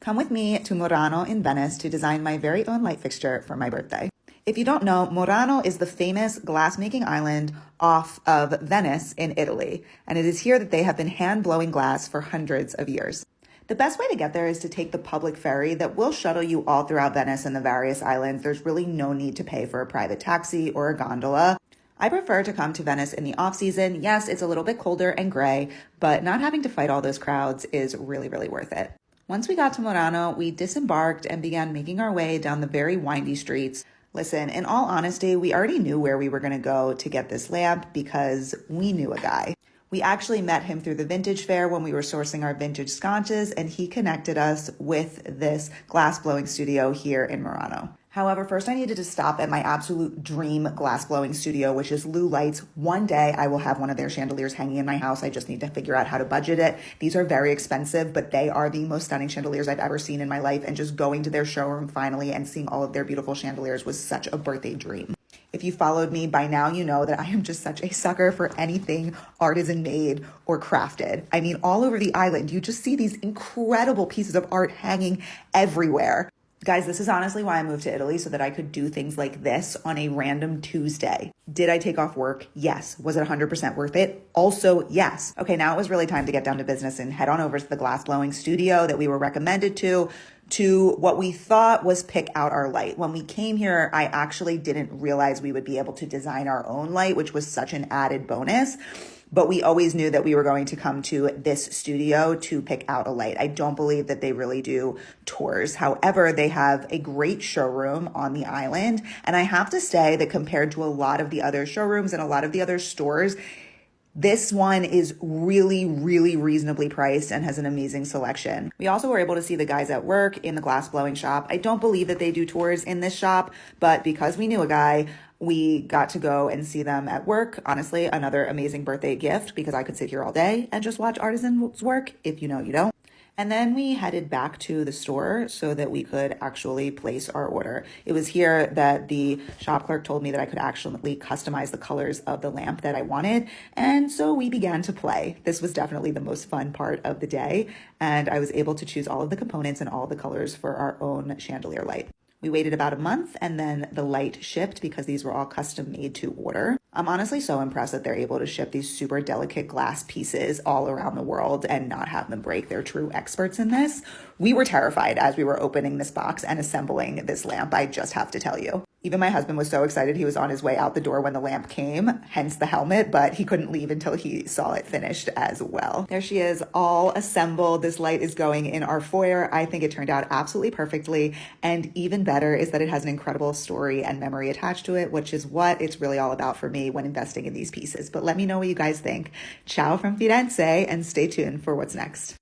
Come with me to Murano in Venice to design my very own light fixture for my birthday. If you don't know, Murano is the famous glass-making island off of Venice in Italy, and it is here that they have been hand-blowing glass for hundreds of years. The best way to get there is to take the public ferry that will shuttle you all throughout Venice and the various islands. There's really no need to pay for a private taxi or a gondola. I prefer to come to Venice in the off-season. Yes, it's a little bit colder and gray, but not having to fight all those crowds is really, really worth it. Once we got to Murano, we disembarked and began making our way down the very windy streets. Listen, in all honesty, we already knew where we were going to go to get this lamp because we knew a guy. We actually met him through the vintage fair when we were sourcing our vintage sconces, and he connected us with this glass blowing studio here in Murano. However, first I needed to stop at my absolute dream glass blowing studio, which is Lou Lights. One day I will have one of their chandeliers hanging in my house. I just need to figure out how to budget it. These are very expensive, but they are the most stunning chandeliers I've ever seen in my life. And just going to their showroom finally and seeing all of their beautiful chandeliers was such a birthday dream. If you followed me by now, you know that I am just such a sucker for anything artisan made or crafted. I mean, all over the island, you just see these incredible pieces of art hanging everywhere. Guys, this is honestly why I moved to Italy, so that I could do things like this on a random Tuesday. Did I take off work? Yes. Was it 100% worth it? Also, yes. Okay, now it was really time to get down to business and head on over to the glass blowing studio that we were recommended to what we thought was pick out our light. When we came here, I actually didn't realize we would be able to design our own light, which was such an added bonus. But we always knew that we were going to come to this studio to pick out a light. I don't believe that they really do tours. However, they have a great showroom on the island. And I have to say that compared to a lot of the other showrooms and a lot of the other stores, this one is really, really reasonably priced and has an amazing selection. We also were able to see the guys at work in the glass blowing shop. I don't believe that they do tours in this shop, but because we knew a guy, we got to go and see them at work. Honestly, another amazing birthday gift because I could sit here all day and just watch artisans work. If you know, you don't. And then we headed back to the store so that we could actually place our order. It was here that the shop clerk told me that I could actually customize the colors of the lamp that I wanted. And so we began to play. This was definitely the most fun part of the day. And I was able to choose all of the components and all the colors for our own chandelier light. We waited about a month and then the light shipped because these were all custom made to order. I'm honestly so impressed that they're able to ship these super delicate glass pieces all around the world and not have them break. They're true experts in this. We were terrified as we were opening this box and assembling this lamp, I just have to tell you. Even my husband was so excited he was on his way out the door when the lamp came, hence the helmet, but he couldn't leave until he saw it finished as well. There she is, all assembled. This light is going in our foyer. I think it turned out absolutely perfectly. And even better is that it has an incredible story and memory attached to it, which is what it's really all about for me when investing in these pieces. But let me know what you guys think. Ciao from Firenze, and stay tuned for what's next.